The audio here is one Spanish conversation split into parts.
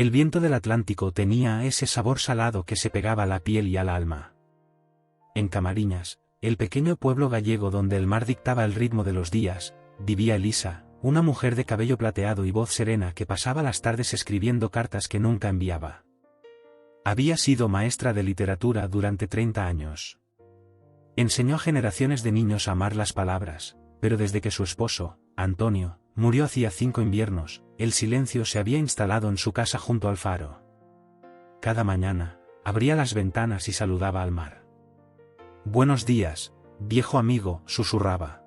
El viento del Atlántico tenía ese sabor salado que se pegaba a la piel y al alma. En Camariñas, el pequeño pueblo gallego donde el mar dictaba el ritmo de los días, vivía Elisa, una mujer de cabello plateado y voz serena que pasaba las tardes escribiendo cartas que nunca enviaba. Había sido maestra de literatura durante 30 años. Enseñó a generaciones de niños a amar las palabras, pero desde que su esposo, Antonio, murió hacía 5 inviernos, el silencio se había instalado en su casa junto al faro. Cada mañana, abría las ventanas y saludaba al mar. «Buenos días, viejo amigo», susurraba.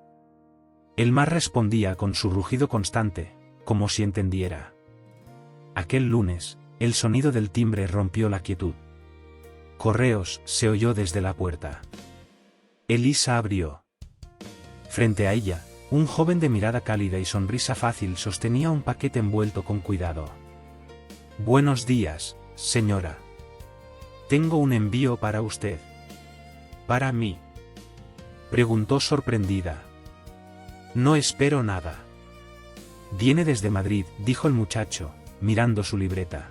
El mar respondía con su rugido constante, como si entendiera. Aquel lunes, el sonido del timbre rompió la quietud. «Correos», se oyó desde la puerta. Elisa abrió. Frente a ella, un joven de mirada cálida y sonrisa fácil sostenía un paquete envuelto con cuidado. «Buenos días, señora. Tengo un envío para usted». «¿Para mí?», preguntó sorprendida. «No espero nada». «Viene desde Madrid», dijo el muchacho, mirando su libreta.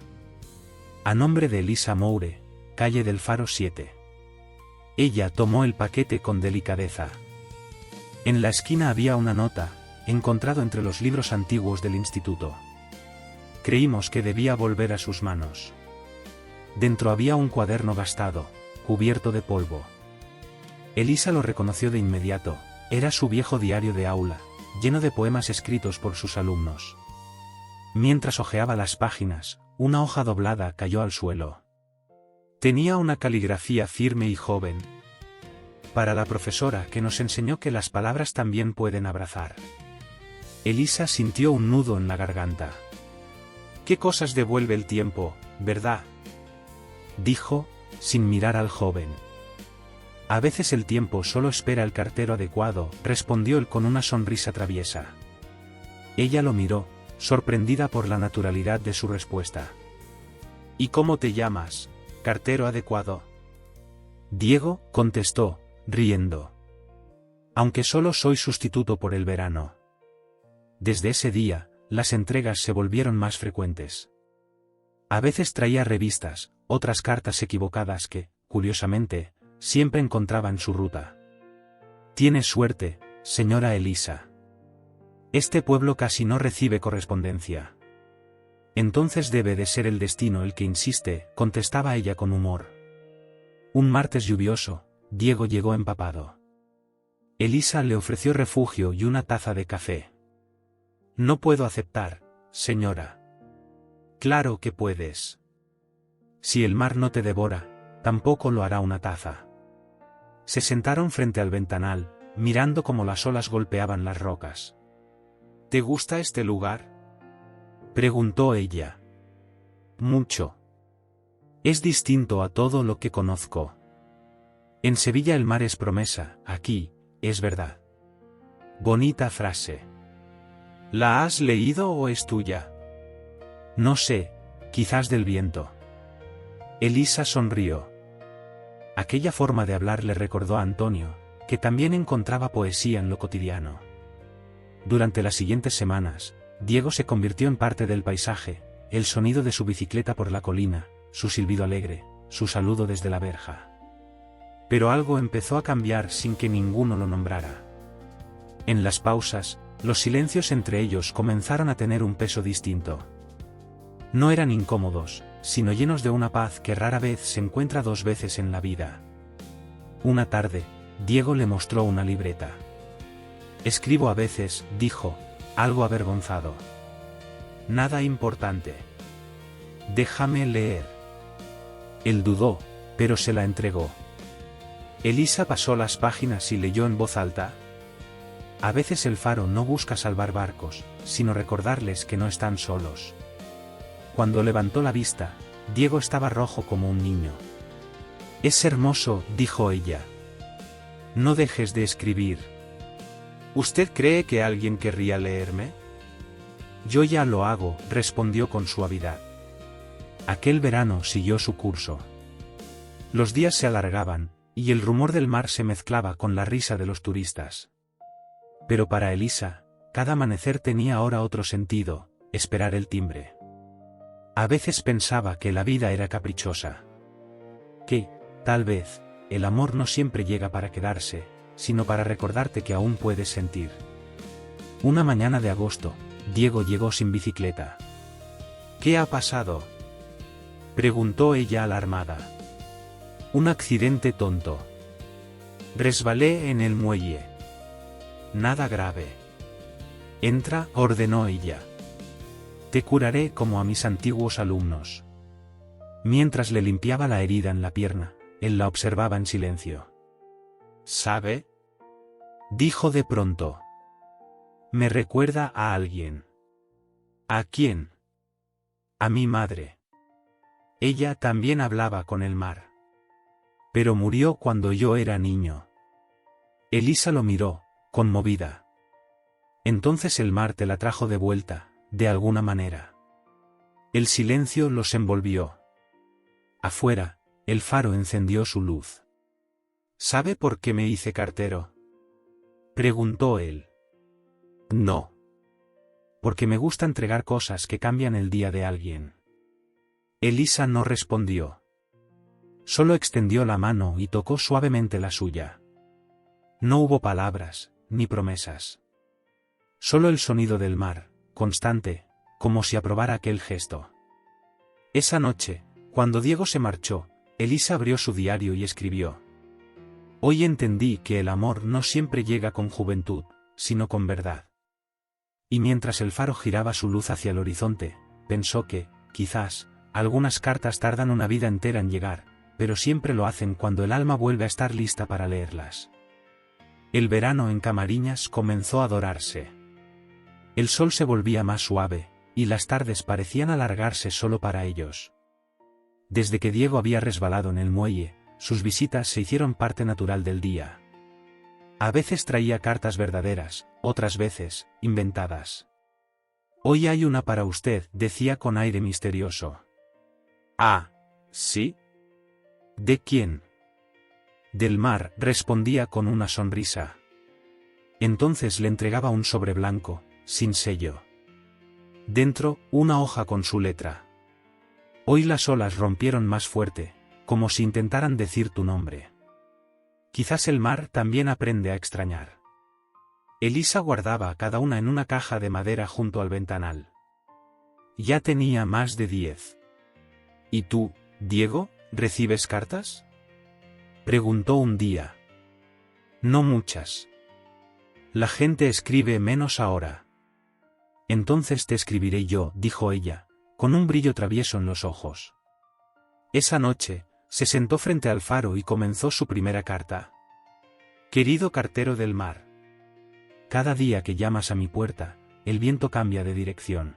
«A nombre de Elisa Moure, calle del Faro 7». Ella tomó el paquete con delicadeza. En la esquina había una nota, encontrado entre los libros antiguos del instituto. Creímos que debía volver a sus manos. Dentro había un cuaderno gastado, cubierto de polvo. Elisa lo reconoció de inmediato, era su viejo diario de aula, lleno de poemas escritos por sus alumnos. Mientras hojeaba las páginas, una hoja doblada cayó al suelo. Tenía una caligrafía firme y joven. Para la profesora que nos enseñó que las palabras también pueden abrazar. Elisa sintió un nudo en la garganta. «Qué cosas devuelve el tiempo, ¿verdad?», dijo, sin mirar al joven. «A veces el tiempo solo espera el cartero adecuado», respondió él con una sonrisa traviesa. Ella lo miró, sorprendida por la naturalidad de su respuesta. «¿Y cómo te llamas, cartero adecuado?». «Diego», contestó, riendo. «Aunque solo soy sustituto por el verano». Desde ese día, las entregas se volvieron más frecuentes. A veces traía revistas, otras cartas equivocadas que, curiosamente, siempre encontraba en su ruta. «Tiene suerte, señora Elisa. Este pueblo casi no recibe correspondencia». «Entonces debe de ser el destino el que insiste», contestaba ella con humor. Un martes lluvioso, Diego llegó empapado. Elisa le ofreció refugio y una taza de café. «No puedo aceptar, señora». «Claro que puedes. Si el mar no te devora, tampoco lo hará una taza». Se sentaron frente al ventanal, mirando cómo las olas golpeaban las rocas. «¿Te gusta este lugar?», preguntó ella. «Mucho. Es distinto a todo lo que conozco. En Sevilla el mar es promesa, aquí, es verdad». Bonita frase. «¿La has leído o es tuya?». «No sé, quizás del viento». Elisa sonrió. Aquella forma de hablar le recordó a Antonio, que también encontraba poesía en lo cotidiano. Durante las siguientes semanas, Diego se convirtió en parte del paisaje, el sonido de su bicicleta por la colina, su silbido alegre, su saludo desde la verja. Pero algo empezó a cambiar sin que ninguno lo nombrara. En las pausas, los silencios entre ellos comenzaron a tener un peso distinto. No eran incómodos, sino llenos de una paz que rara vez se encuentra 2 veces en la vida. Una tarde, Diego le mostró una libreta. «Escribo a veces», dijo, algo avergonzado. «Nada importante». «Déjame leer». Él dudó, pero se la entregó. Elisa pasó las páginas y leyó en voz alta. «A veces el faro no busca salvar barcos, sino recordarles que no están solos». Cuando levantó la vista, Diego estaba rojo como un niño. «Es hermoso», dijo ella. «No dejes de escribir». «¿Usted cree que alguien querría leerme?». «Yo ya lo hago», respondió con suavidad. Aquel verano siguió su curso. Los días se alargaban, y el rumor del mar se mezclaba con la risa de los turistas. Pero para Elisa, cada amanecer tenía ahora otro sentido: esperar el timbre. A veces pensaba que la vida era caprichosa. Que, tal vez, el amor no siempre llega para quedarse, sino para recordarte que aún puedes sentir. Una mañana de agosto, Diego llegó sin bicicleta. ¿Qué ha pasado?, preguntó ella alarmada. Un accidente tonto. Resbalé en el muelle. Nada grave. Entra, ordenó ella. Te curaré como a mis antiguos alumnos. Mientras le limpiaba la herida en la pierna, él la observaba en silencio. ¿Sabe?, dijo de pronto. Me recuerda a alguien. ¿A quién? A mi madre. Ella también hablaba con el mar. Pero murió cuando yo era niño. Elisa lo miró, conmovida. Entonces el mar te la trajo de vuelta, de alguna manera. El silencio los envolvió. Afuera, el faro encendió su luz. ¿Sabe por qué me hice cartero?, preguntó él. No. Porque me gusta entregar cosas que cambian el día de alguien. Elisa no respondió. Solo extendió la mano y tocó suavemente la suya. No hubo palabras, ni promesas. Solo el sonido del mar, constante, como si aprobara aquel gesto. Esa noche, cuando Diego se marchó, Elisa abrió su diario y escribió. Hoy entendí que el amor no siempre llega con juventud, sino con verdad. Y mientras el faro giraba su luz hacia el horizonte, pensó que, quizás, algunas cartas tardan una vida entera en llegar, pero siempre lo hacen cuando el alma vuelve a estar lista para leerlas. El verano en Camariñas comenzó a dorarse. El sol se volvía más suave, y las tardes parecían alargarse solo para ellos. Desde que Diego había resbalado en el muelle, sus visitas se hicieron parte natural del día. A veces traía cartas verdaderas, otras veces, inventadas. Hoy hay una para usted, decía con aire misterioso. Ah, ¿sí? ¿De quién? Del mar, respondía con una sonrisa. Entonces le entregaba un sobre blanco, sin sello. Dentro, una hoja con su letra. Hoy las olas rompieron más fuerte, como si intentaran decir tu nombre. Quizás el mar también aprende a extrañar. Elisa guardaba cada una en una caja de madera junto al ventanal. Ya tenía más de 10. ¿Y tú, Diego, recibes cartas?, preguntó un día. No muchas. La gente escribe menos ahora. Entonces te escribiré yo, dijo ella, con un brillo travieso en los ojos. Esa noche, se sentó frente al faro y comenzó su primera carta. Querido cartero del mar. Cada día que llamas a mi puerta, el viento cambia de dirección.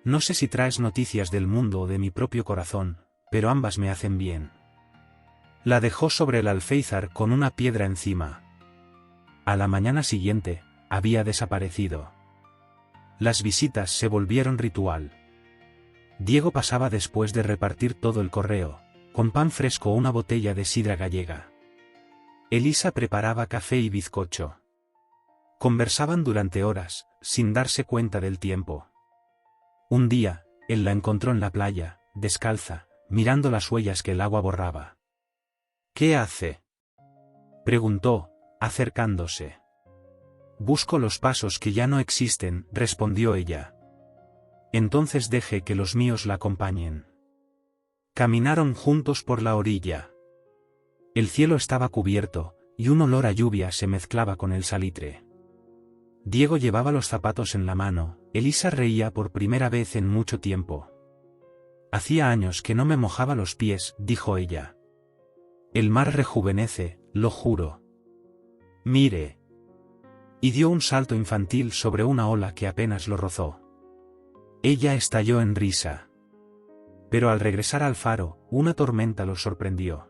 No sé si traes noticias del mundo o de mi propio corazón, pero ambas me hacen bien. La dejó sobre el alféizar con una piedra encima. A la mañana siguiente, había desaparecido. Las visitas se volvieron ritual. Diego pasaba después de repartir todo el correo, con pan fresco o una botella de sidra gallega. Elisa preparaba café y bizcocho. Conversaban durante horas, sin darse cuenta del tiempo. Un día, él la encontró en la playa, descalza, mirando las huellas que el agua borraba. ¿Qué hace?, preguntó, acercándose. Busco los pasos que ya no existen, respondió ella. Entonces deje que los míos la acompañen. Caminaron juntos por la orilla. El cielo estaba cubierto, y un olor a lluvia se mezclaba con el salitre. Diego llevaba los zapatos en la mano, Elisa reía por primera vez en mucho tiempo. Hacía años que no me mojaba los pies, dijo ella. El mar rejuvenece, lo juro. Mire. Y dio un salto infantil sobre una ola que apenas lo rozó. Ella estalló en risa. Pero al regresar al faro, una tormenta los sorprendió.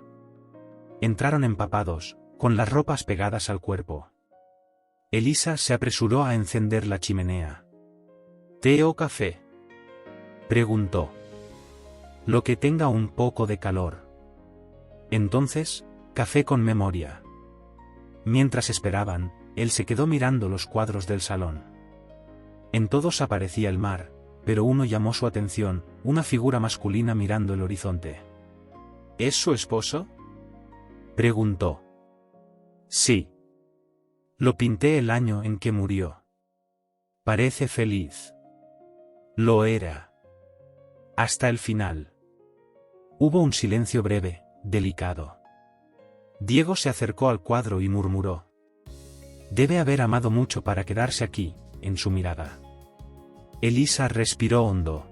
Entraron empapados, con las ropas pegadas al cuerpo. Elisa se apresuró a encender la chimenea. ¿Té o café?, preguntó. Lo que tenga un poco de calor. Entonces, café con memoria. Mientras esperaban, él se quedó mirando los cuadros del salón. En todos aparecía el mar, pero uno llamó su atención, una figura masculina mirando el horizonte. ¿Es su esposo?, preguntó. Sí. Lo pinté el año en que murió. Parece feliz. Lo era. Hasta el final. Hubo un silencio breve, delicado. Diego se acercó al cuadro y murmuró. Debe haber amado mucho para quedarse aquí, en su mirada. Elisa respiró hondo.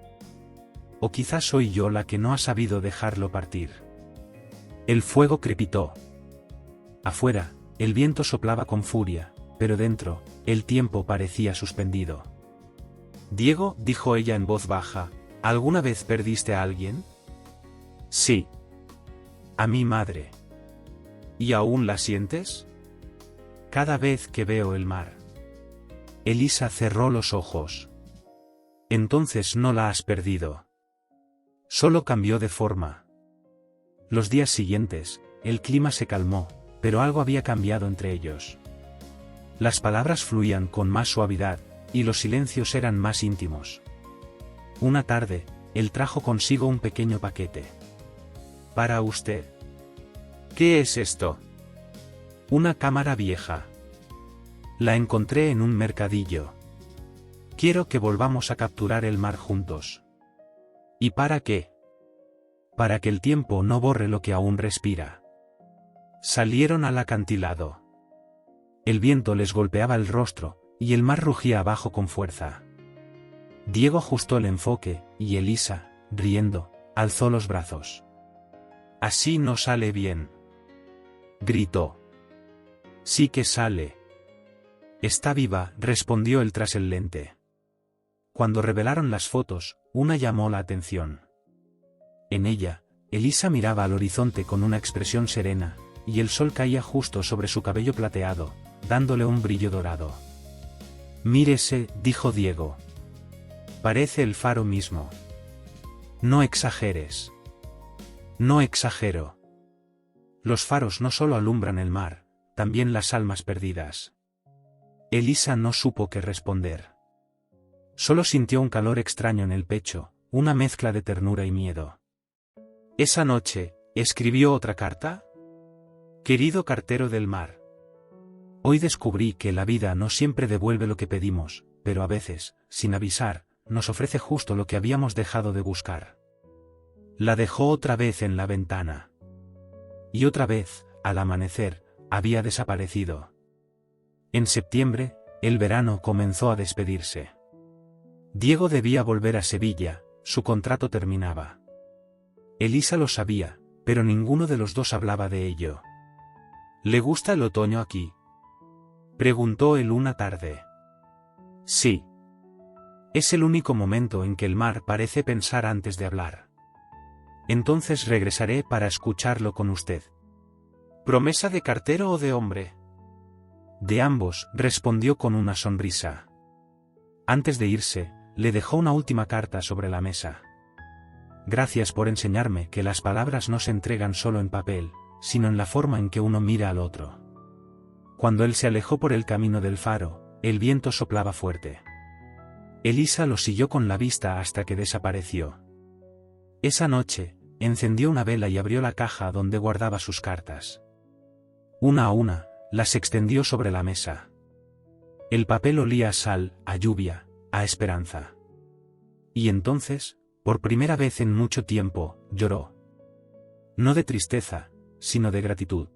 O quizás soy yo la que no ha sabido dejarlo partir. El fuego crepitó. Afuera, el viento soplaba con furia, pero dentro, el tiempo parecía suspendido. Diego, dijo ella en voz baja, ¿alguna vez perdiste a alguien? Sí. A mi madre. ¿Y aún la sientes? Cada vez que veo el mar. Elisa cerró los ojos. Entonces no la has perdido. Solo cambió de forma. Los días siguientes, el clima se calmó, pero algo había cambiado entre ellos. Las palabras fluían con más suavidad, y los silencios eran más íntimos. Una tarde, él trajo consigo un pequeño paquete. Para usted. ¿Qué es esto? Una cámara vieja. La encontré en un mercadillo. Quiero que volvamos a capturar el mar juntos. ¿Y para qué? Para que el tiempo no borre lo que aún respira. Salieron al acantilado. El viento les golpeaba el rostro, y el mar rugía abajo con fuerza. Diego ajustó el enfoque, y Elisa, riendo, alzó los brazos. Así no sale bien. Gritó. Sí que sale. Está viva, respondió él tras el lente. Cuando revelaron las fotos, una llamó la atención. En ella, Elisa miraba al horizonte con una expresión serena, y el sol caía justo sobre su cabello plateado, dándole un brillo dorado. Mírese, dijo Diego. Parece el faro mismo. No exageres. No exagero. Los faros no solo alumbran el mar, también las almas perdidas. Elisa no supo qué responder. Solo sintió un calor extraño en el pecho, una mezcla de ternura y miedo. Esa noche, ¿escribió otra carta? Querido cartero del mar. Hoy descubrí que la vida no siempre devuelve lo que pedimos, pero a veces, sin avisar, nos ofrece justo lo que habíamos dejado de buscar. La dejó otra vez en la ventana. Y otra vez, al amanecer, había desaparecido. En septiembre, el verano comenzó a despedirse. Diego debía volver a Sevilla, su contrato terminaba. Elisa lo sabía, pero ninguno de los dos hablaba de ello. ¿Le gusta el otoño aquí?, preguntó él una tarde. Sí. Es el único momento en que el mar parece pensar antes de hablar. Entonces regresaré para escucharlo con usted. ¿Promesa de cartero o de hombre? De ambos, respondió con una sonrisa. Antes de irse, le dejó una última carta sobre la mesa. Gracias por enseñarme que las palabras no se entregan solo en papel, sino en la forma en que uno mira al otro. Cuando él se alejó por el camino del faro, el viento soplaba fuerte. Elisa lo siguió con la vista hasta que desapareció. Esa noche, encendió una vela y abrió la caja donde guardaba sus cartas. Una a una, las extendió sobre la mesa. El papel olía a sal, a lluvia, a esperanza. Y entonces, por primera vez en mucho tiempo, lloró. No de tristeza, sino de gratitud.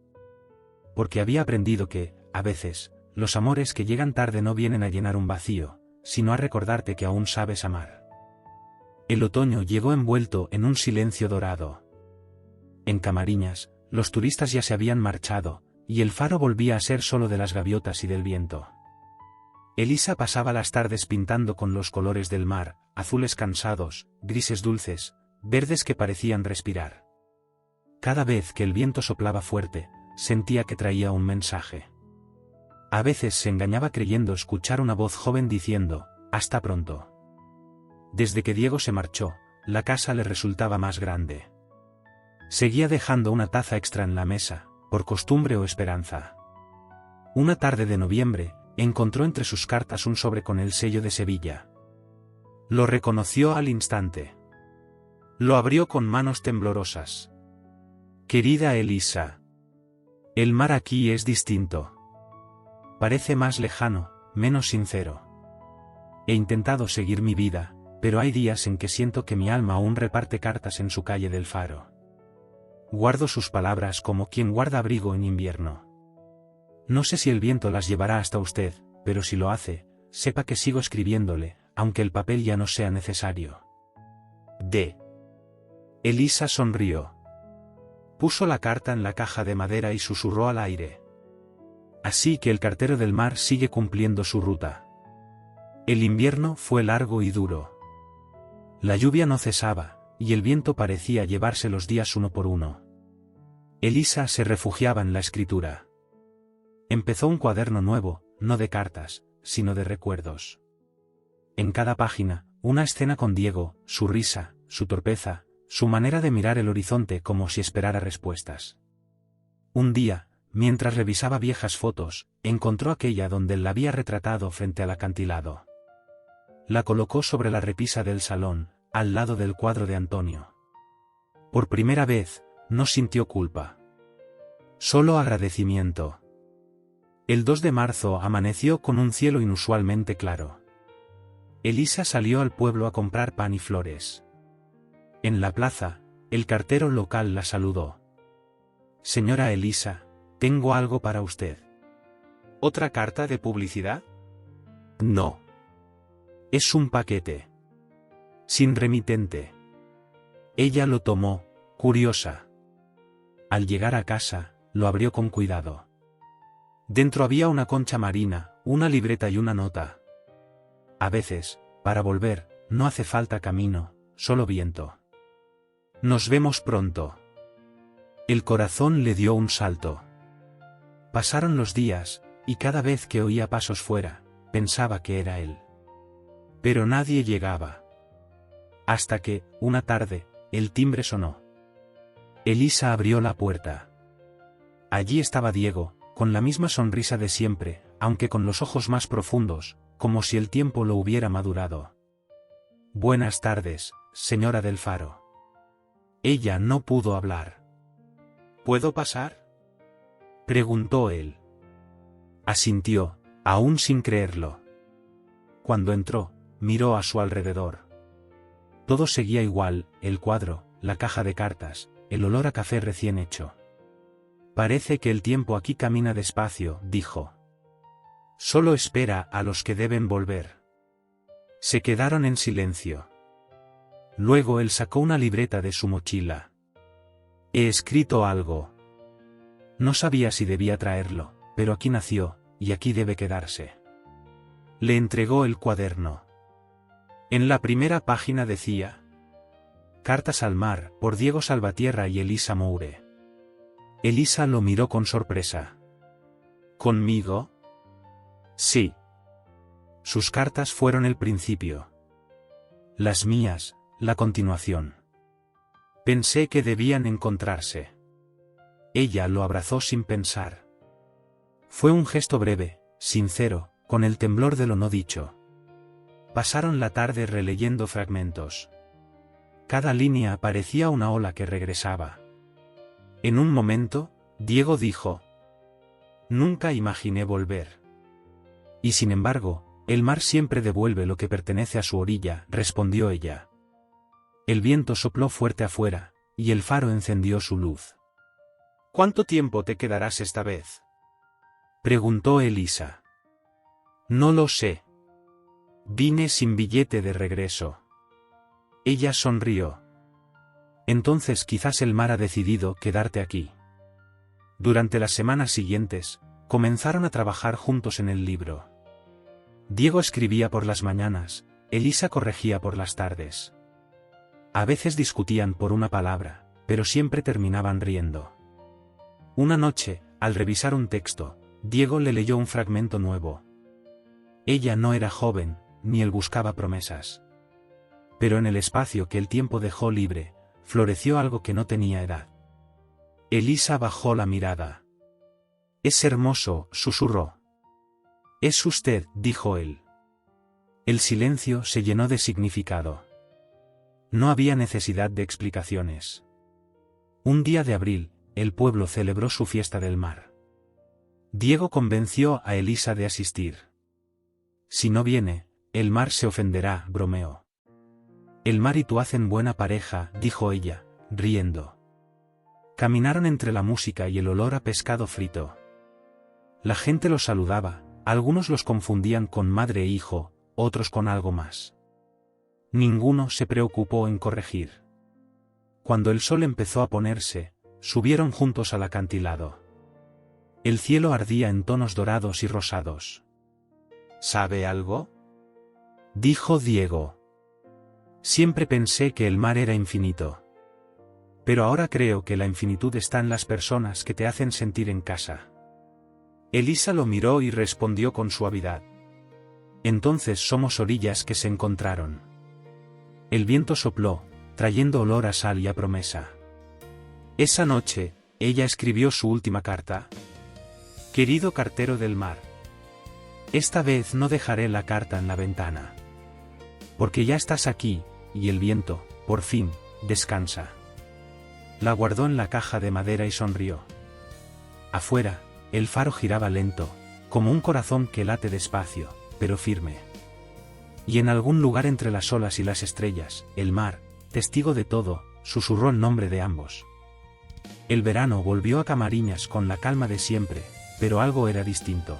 Porque había aprendido que, a veces, los amores que llegan tarde no vienen a llenar un vacío, sino a recordarte que aún sabes amar. El otoño llegó envuelto en un silencio dorado. En Camariñas, los turistas ya se habían marchado, y el faro volvía a ser solo de las gaviotas y del viento. Elisa pasaba las tardes pintando con los colores del mar, azules cansados, grises dulces, verdes que parecían respirar. Cada vez que el viento soplaba fuerte, sentía que traía un mensaje. A veces se engañaba creyendo escuchar una voz joven diciendo, «Hasta pronto». Desde que Diego se marchó, la casa le resultaba más grande. Seguía dejando una taza extra en la mesa, por costumbre o esperanza. Una tarde de noviembre, encontró entre sus cartas un sobre con el sello de Sevilla. Lo reconoció al instante. Lo abrió con manos temblorosas. Querida Elisa. El mar aquí es distinto. Parece más lejano, menos sincero. He intentado seguir mi vida, pero hay días en que siento que mi alma aún reparte cartas en su calle del Faro. Guardo sus palabras como quien guarda abrigo en invierno. No sé si el viento las llevará hasta usted, pero si lo hace, sepa que sigo escribiéndole, aunque el papel ya no sea necesario. D. Elisa sonrió. Puso la carta en la caja de madera y susurró al aire. Así que el cartero del mar sigue cumpliendo su ruta. El invierno fue largo y duro. La lluvia no cesaba, y el viento parecía llevarse los días uno por uno. Elisa se refugiaba en la escritura. Empezó un cuaderno nuevo, no de cartas, sino de recuerdos. En cada página, una escena con Diego, su risa, su torpeza, su manera de mirar el horizonte como si esperara respuestas. Un día, mientras revisaba viejas fotos, encontró aquella donde la había retratado frente al acantilado. La colocó sobre la repisa del salón, al lado del cuadro de Antonio. Por primera vez, no sintió culpa. Solo agradecimiento. El 2 de marzo amaneció con un cielo inusualmente claro. Elisa salió al pueblo a comprar pan y flores. En la plaza, el cartero local la saludó. Señora Elisa, tengo algo para usted. ¿Otra carta de publicidad? No. Es un paquete. Sin remitente. Ella lo tomó, curiosa. Al llegar a casa, lo abrió con cuidado. Dentro había una concha marina, una libreta y una nota. A veces, para volver, no hace falta camino, solo viento. Nos vemos pronto. El corazón le dio un salto. Pasaron los días, y cada vez que oía pasos fuera, pensaba que era él. Pero nadie llegaba. Hasta que, una tarde, el timbre sonó. Elisa abrió la puerta. Allí estaba Diego, con la misma sonrisa de siempre, aunque con los ojos más profundos, como si el tiempo lo hubiera madurado. Buenas tardes, señora del Faro. Ella no pudo hablar. ¿Puedo pasar?, preguntó él. Asintió, aún sin creerlo. Cuando entró, miró a su alrededor. Todo seguía igual, el cuadro, la caja de cartas, el olor a café recién hecho. Parece que el tiempo aquí camina despacio, dijo. Solo espera a los que deben volver. Se quedaron en silencio. Luego él sacó una libreta de su mochila. He escrito algo. No sabía si debía traerlo, pero aquí nació, y aquí debe quedarse. Le entregó el cuaderno. En la primera página decía: Cartas al mar, por Diego Salvatierra y Elisa Moure. Elisa lo miró con sorpresa. ¿Conmigo? Sí. Sus cartas fueron el principio. Las mías, la continuación. Pensé que debían encontrarse. Ella lo abrazó sin pensar. Fue un gesto breve, sincero, con el temblor de lo no dicho. Pasaron la tarde releyendo fragmentos. Cada línea parecía una ola que regresaba. En un momento, Diego dijo: Nunca imaginé volver. Y sin embargo, el mar siempre devuelve lo que pertenece a su orilla, respondió ella. El viento sopló fuerte afuera, y el faro encendió su luz. ¿Cuánto tiempo te quedarás esta vez?, preguntó Elisa. No lo sé. Vine sin billete de regreso. Ella sonrió. Entonces quizás el mar ha decidido quedarte aquí. Durante las semanas siguientes, comenzaron a trabajar juntos en el libro. Diego escribía por las mañanas, Elisa corregía por las tardes. A veces discutían por una palabra, pero siempre terminaban riendo. Una noche, al revisar un texto, Diego le leyó un fragmento nuevo. Ella no era joven, ni él buscaba promesas. Pero en el espacio que el tiempo dejó libre, floreció algo que no tenía edad. Elisa bajó la mirada. Es hermoso, susurró. Es usted, dijo él. El silencio se llenó de significado. No había necesidad de explicaciones. Un día de abril, el pueblo celebró su fiesta del mar. Diego convenció a Elisa de asistir. Si no viene, el mar se ofenderá, bromeó. El mar y tú hacen buena pareja, dijo ella, riendo. Caminaron entre la música y el olor a pescado frito. La gente los saludaba, algunos los confundían con madre e hijo, otros con algo más. Ninguno se preocupó en corregir. Cuando el sol empezó a ponerse, subieron juntos al acantilado. El cielo ardía en tonos dorados y rosados. ¿Sabe algo?, dijo Diego. Siempre pensé que el mar era infinito. Pero ahora creo que la infinitud está en las personas que te hacen sentir en casa. Elisa lo miró y respondió con suavidad. Entonces somos orillas que se encontraron. El viento sopló, trayendo olor a sal y a promesa. Esa noche, ella escribió su última carta. Querido cartero del mar. Esta vez no dejaré la carta en la ventana. Porque ya estás aquí, y el viento, por fin, descansa. La guardó en la caja de madera y sonrió. Afuera, el faro giraba lento, como un corazón que late despacio, pero firme. Y en algún lugar entre las olas y las estrellas, el mar, testigo de todo, susurró el nombre de ambos. El verano volvió a Camariñas con la calma de siempre, pero algo era distinto.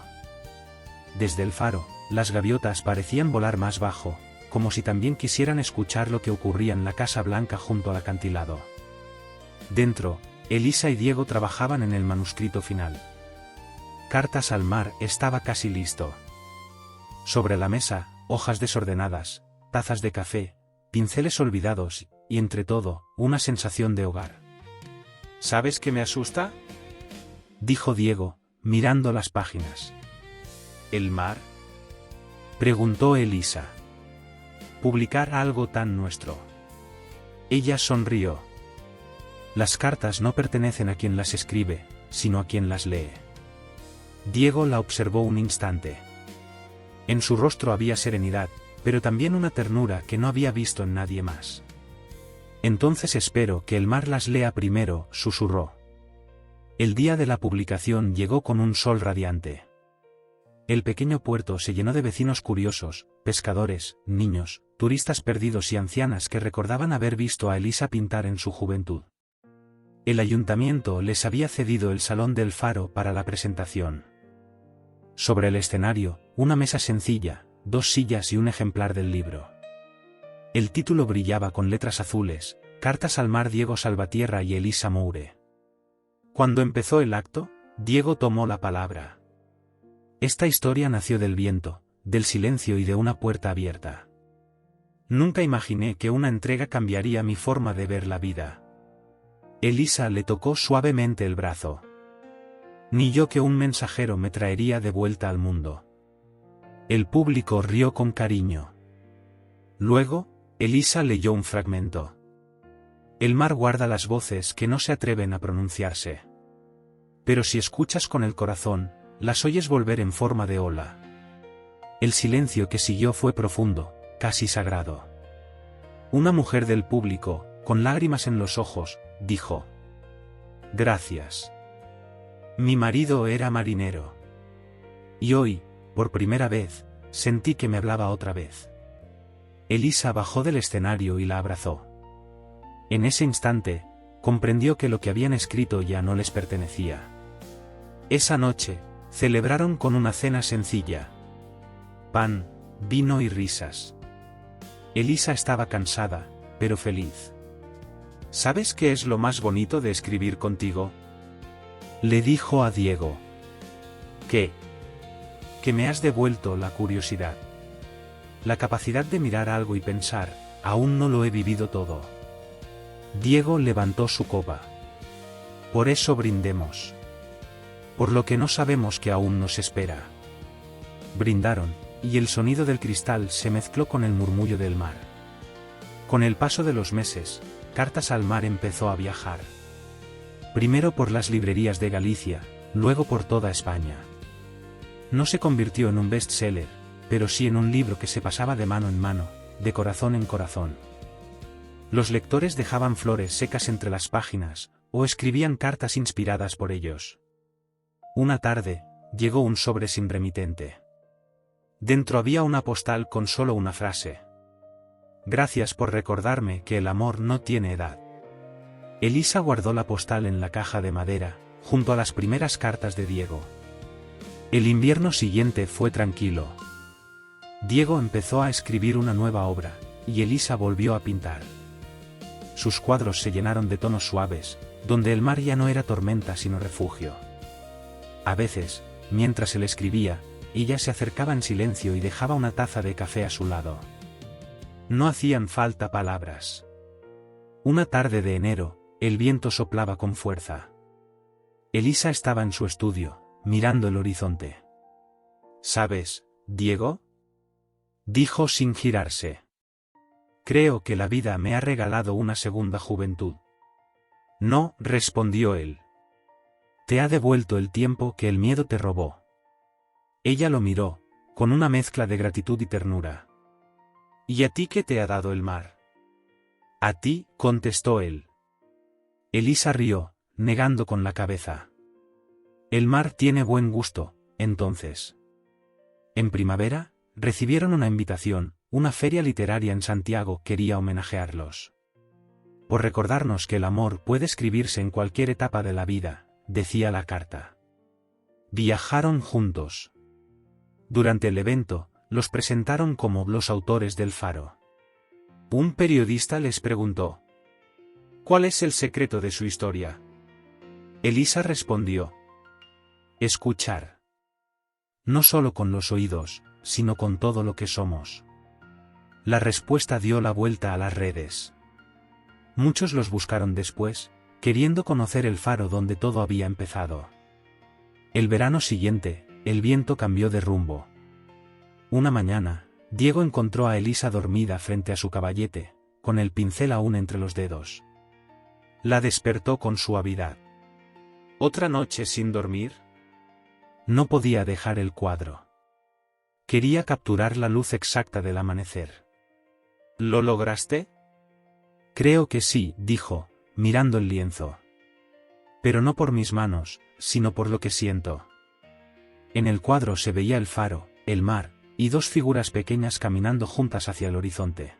Desde el faro, las gaviotas parecían volar más bajo, como si también quisieran escuchar lo que ocurría en la Casa Blanca junto al acantilado. Dentro, Elisa y Diego trabajaban en el manuscrito final. Cartas al mar estaba casi listo. Sobre la mesa, hojas desordenadas, tazas de café, pinceles olvidados, y entre todo, una sensación de hogar. ¿Sabes qué me asusta?, dijo Diego, mirando las páginas. ¿El mar?, preguntó Elisa. Publicar algo tan nuestro. Ella sonrió. Las cartas no pertenecen a quien las escribe, sino a quien las lee. Diego la observó un instante. En su rostro había serenidad, pero también una ternura que no había visto en nadie más. Entonces espero que el mar las lea primero, susurró. El día de la publicación llegó con un sol radiante. El pequeño puerto se llenó de vecinos curiosos, pescadores, niños, turistas perdidos y ancianas que recordaban haber visto a Elisa pintar en su juventud. El ayuntamiento les había cedido el salón del faro para la presentación. Sobre el escenario, una mesa sencilla, 2 sillas y un ejemplar del libro. El título brillaba con letras azules: Cartas al mar, Diego Salvatierra y Elisa Moure. Cuando empezó el acto, Diego tomó la palabra. Esta historia nació del viento, del silencio y de una puerta abierta. Nunca imaginé que una entrega cambiaría mi forma de ver la vida. Elisa le tocó suavemente el brazo. Ni yo que un mensajero me traería de vuelta al mundo. El público rió con cariño. Luego, Elisa leyó un fragmento. El mar guarda las voces que no se atreven a pronunciarse. Pero si escuchas con el corazón, las oyes volver en forma de ola. El silencio que siguió fue profundo, casi sagrado. Una mujer del público, con lágrimas en los ojos, dijo: Gracias. Mi marido era marinero. Y hoy, por primera vez, sentí que me hablaba otra vez. Elisa bajó del escenario y la abrazó. En ese instante, comprendió que lo que habían escrito ya no les pertenecía. Esa noche, celebraron con una cena sencilla. Pan, vino y risas. Elisa estaba cansada, pero feliz. ¿Sabes qué es lo más bonito de escribir contigo?, le dijo a Diego. ¿Qué? Que me has devuelto la curiosidad. La capacidad de mirar algo y pensar: aún no lo he vivido todo. Diego levantó su copa. Por eso brindemos. Por lo que no sabemos que aún nos espera. Brindaron, y el sonido del cristal se mezcló con el murmullo del mar. Con el paso de los meses, Cartas al mar empezó a viajar. Primero por las librerías de Galicia, luego por toda España. No se convirtió en un bestseller, pero sí en un libro que se pasaba de mano en mano, de corazón en corazón. Los lectores dejaban flores secas entre las páginas, o escribían cartas inspiradas por ellos. Una tarde, llegó un sobre sin remitente. Dentro había una postal con solo una frase. Gracias por recordarme que el amor no tiene edad. Elisa guardó la postal en la caja de madera, junto a las primeras cartas de Diego. El invierno siguiente fue tranquilo. Diego empezó a escribir una nueva obra, y Elisa volvió a pintar. Sus cuadros se llenaron de tonos suaves, donde el mar ya no era tormenta sino refugio. A veces, mientras él escribía, ella se acercaba en silencio y dejaba una taza de café a su lado. No hacían falta palabras. Una tarde de enero, el viento soplaba con fuerza. Elisa estaba en su estudio, mirando el horizonte. ¿Sabes, Diego?, dijo sin girarse. Creo que la vida me ha regalado una segunda juventud. No, respondió él. Te ha devuelto el tiempo que el miedo te robó. Ella lo miró, con una mezcla de gratitud y ternura. ¿Y a ti qué te ha dado el mar? A ti, contestó él. Elisa rió, negando con la cabeza. El mar tiene buen gusto, entonces. En primavera, recibieron una invitación, una feria literaria en Santiago quería homenajearlos. Por recordarnos que el amor puede escribirse en cualquier etapa de la vida, decía la carta. Viajaron juntos. Durante el evento, los presentaron como los autores del Faro. Un periodista les preguntó: ¿cuál es el secreto de su historia? Elisa respondió: escuchar. No solo con los oídos, sino con todo lo que somos. La respuesta dio la vuelta a las redes. Muchos los buscaron después, queriendo conocer el faro donde todo había empezado. El verano siguiente, el viento cambió de rumbo. Una mañana, Diego encontró a Elisa dormida frente a su caballete, con el pincel aún entre los dedos. La despertó con suavidad. ¿Otra noche sin dormir? No podía dejar el cuadro. Quería capturar la luz exacta del amanecer. ¿Lo lograste? Creo que sí, dijo, mirando el lienzo. Pero no por mis manos, sino por lo que siento. En el cuadro se veía el faro, el mar, y dos figuras pequeñas caminando juntas hacia el horizonte.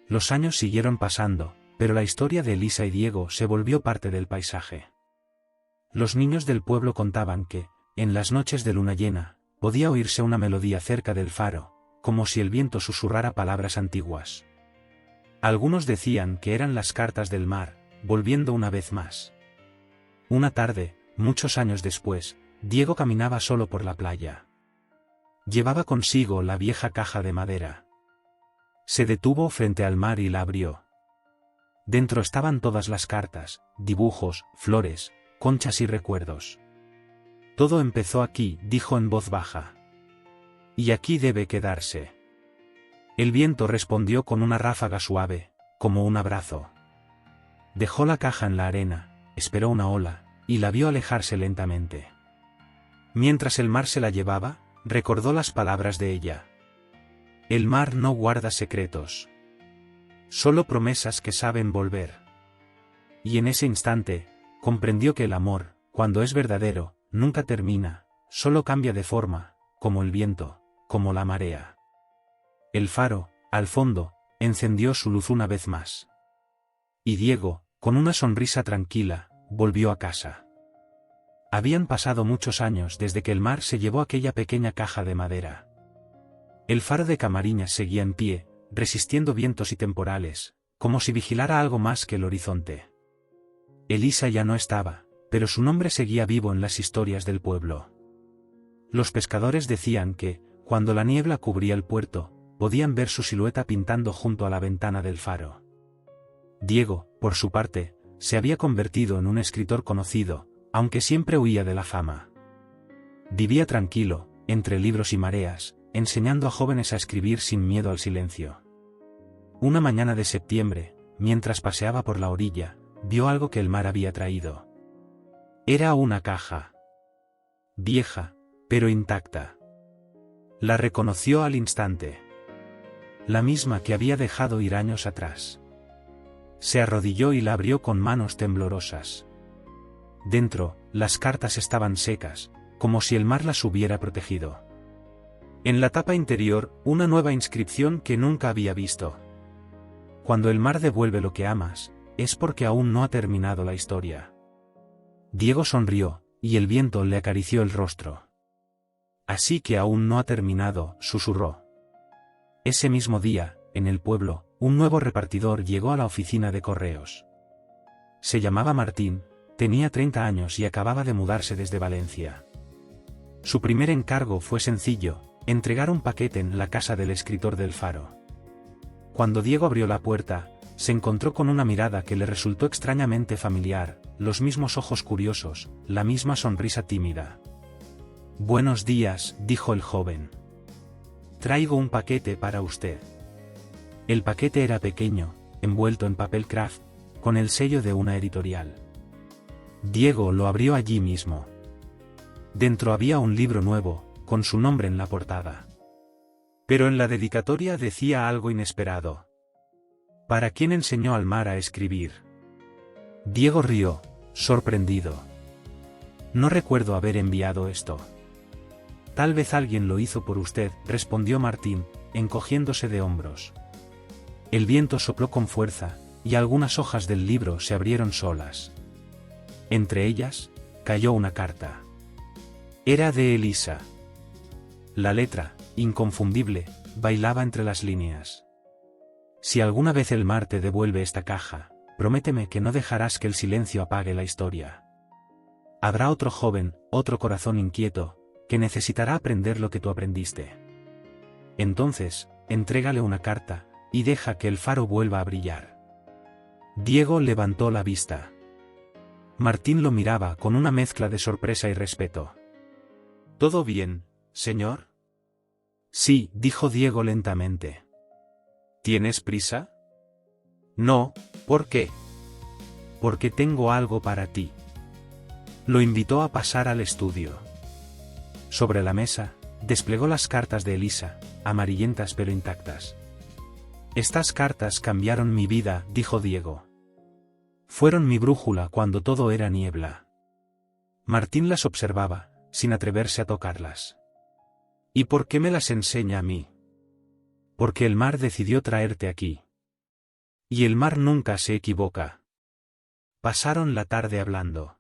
Los años siguieron pasando, pero la historia de Elisa y Diego se volvió parte del paisaje. Los niños del pueblo contaban que, en las noches de luna llena, podía oírse una melodía cerca del faro, como si el viento susurrara palabras antiguas. Algunos decían que eran las cartas del mar, volviendo una vez más. Una tarde, muchos años después, Diego caminaba solo por la playa. Llevaba consigo la vieja caja de madera. Se detuvo frente al mar y la abrió. Dentro estaban todas las cartas, dibujos, flores, conchas y recuerdos. Todo empezó aquí, dijo en voz baja. Y aquí debe quedarse. El viento respondió con una ráfaga suave, como un abrazo. Dejó la caja en la arena, esperó una ola, y la vio alejarse lentamente. Mientras el mar se la llevaba, recordó las palabras de ella. El mar no guarda secretos. Solo promesas que saben volver. Y en ese instante, comprendió que el amor, cuando es verdadero, nunca termina, solo cambia de forma, como el viento, como la marea. El faro, al fondo, encendió su luz una vez más. Y Diego, con una sonrisa tranquila, volvió a casa. Habían pasado muchos años desde que el mar se llevó aquella pequeña caja de madera. El faro de Camariñas seguía en pie, resistiendo vientos y temporales, como si vigilara algo más que el horizonte. Elisa ya no estaba, pero su nombre seguía vivo en las historias del pueblo. Los pescadores decían que, cuando la niebla cubría el puerto, podían ver su silueta pintando junto a la ventana del faro. Diego, por su parte, se había convertido en un escritor conocido, aunque siempre huía de la fama. Vivía tranquilo, entre libros y mareas, enseñando a jóvenes a escribir sin miedo al silencio. Una mañana de septiembre, mientras paseaba por la orilla, vio algo que el mar había traído. Era una caja. Vieja, pero intacta. La reconoció al instante. La misma que había dejado ir años atrás. Se arrodilló y la abrió con manos temblorosas. Dentro, las cartas estaban secas, como si el mar las hubiera protegido. En la tapa interior, una nueva inscripción que nunca había visto. Cuando el mar devuelve lo que amas, es porque aún no ha terminado la historia. Diego sonrió, y el viento le acarició el rostro. Así que aún no ha terminado, susurró. Ese mismo día, en el pueblo, un nuevo repartidor llegó a la oficina de correos. Se llamaba Martín, tenía 30 años y acababa de mudarse desde Valencia. Su primer encargo fue sencillo, entregar un paquete en la casa del escritor del Faro. Cuando Diego abrió la puerta, se encontró con una mirada que le resultó extrañamente familiar, los mismos ojos curiosos, la misma sonrisa tímida. «Buenos días», dijo el joven. «Traigo un paquete para usted». El paquete era pequeño, envuelto en papel craft, con el sello de una editorial. Diego lo abrió allí mismo. Dentro había un libro nuevo, con su nombre en la portada. Pero en la dedicatoria decía algo inesperado. ¿Para quién enseñó al mar a escribir? Diego rió, sorprendido. No recuerdo haber enviado esto. Tal vez alguien lo hizo por usted, respondió Martín, encogiéndose de hombros. El viento sopló con fuerza, y algunas hojas del libro se abrieron solas. Entre ellas, cayó una carta. Era de Elisa. La letra, inconfundible, bailaba entre las líneas. Si alguna vez el mar te devuelve esta caja, prométeme que no dejarás que el silencio apague la historia. Habrá otro joven, otro corazón inquieto, que necesitará aprender lo que tú aprendiste. Entonces, entrégale una carta, y deja que el faro vuelva a brillar. Diego levantó la vista. Martín lo miraba con una mezcla de sorpresa y respeto. ¿Todo bien, señor? Sí, dijo Diego lentamente. ¿Tienes prisa? No, ¿por qué? Porque tengo algo para ti. Lo invitó a pasar al estudio. Sobre la mesa, desplegó las cartas de Elisa, amarillentas pero intactas. Estas cartas cambiaron mi vida, dijo Diego. Fueron mi brújula cuando todo era niebla. Martín las observaba, sin atreverse a tocarlas. ¿Y por qué me las enseña a mí? Porque el mar decidió traerte aquí. Y el mar nunca se equivoca. Pasaron la tarde hablando.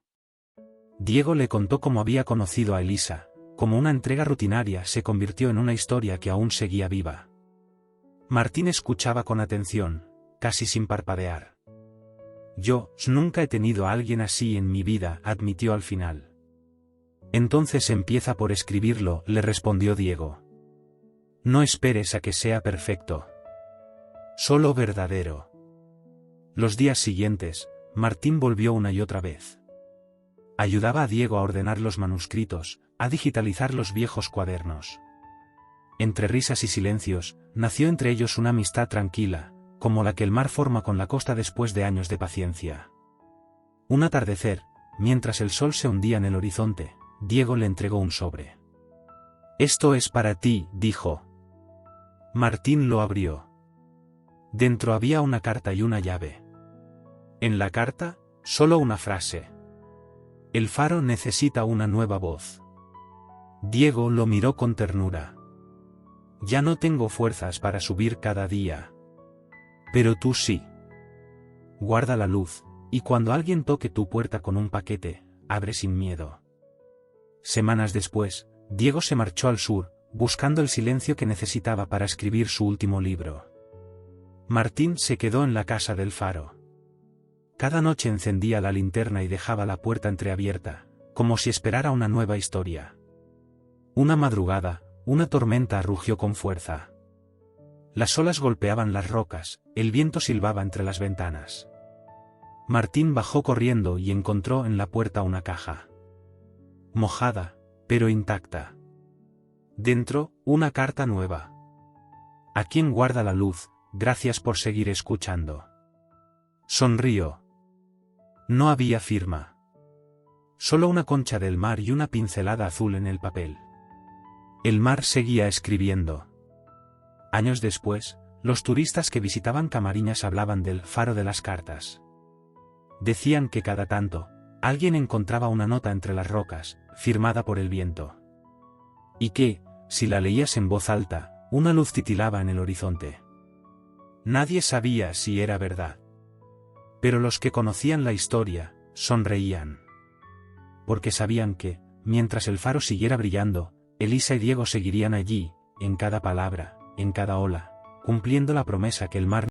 Diego le contó cómo había conocido a Elisa, cómo una entrega rutinaria se convirtió en una historia que aún seguía viva. Martín escuchaba con atención, casi sin parpadear. Yo nunca he tenido a alguien así en mi vida, admitió al final. Entonces empieza por escribirlo, le respondió Diego. No esperes a que sea perfecto. Solo verdadero. Los días siguientes, Martín volvió una y otra vez. Ayudaba a Diego a ordenar los manuscritos, a digitalizar los viejos cuadernos. Entre risas y silencios, nació entre ellos una amistad tranquila, como la que el mar forma con la costa después de años de paciencia. Un atardecer, mientras el sol se hundía en el horizonte, Diego le entregó un sobre. «Esto es para ti», dijo. Martín lo abrió. Dentro había una carta y una llave. En la carta, solo una frase. El faro necesita una nueva voz. Diego lo miró con ternura. Ya no tengo fuerzas para subir cada día. Pero tú sí. Guarda la luz, y cuando alguien toque tu puerta con un paquete, abre sin miedo. Semanas después, Diego se marchó al sur, buscando el silencio que necesitaba para escribir su último libro. Martín se quedó en la casa del faro. Cada noche encendía la linterna y dejaba la puerta entreabierta, como si esperara una nueva historia. Una madrugada, una tormenta rugió con fuerza. Las olas golpeaban las rocas, el viento silbaba entre las ventanas. Martín bajó corriendo y encontró en la puerta una caja. Mojada, pero intacta. Dentro, una carta nueva. ¿A quién guarda la luz? Gracias por seguir escuchando. Sonrió. No había firma. Solo una concha del mar y una pincelada azul en el papel. El mar seguía escribiendo. Años después, los turistas que visitaban Camariñas hablaban del faro de las cartas. Decían que cada tanto, alguien encontraba una nota entre las rocas, firmada por el viento. Y que, si la leías en voz alta, una luz titilaba en el horizonte. Nadie sabía si era verdad. Pero los que conocían la historia, sonreían. Porque sabían que, mientras el faro siguiera brillando, Elisa y Diego seguirían allí, en cada palabra, en cada ola, cumpliendo la promesa que el mar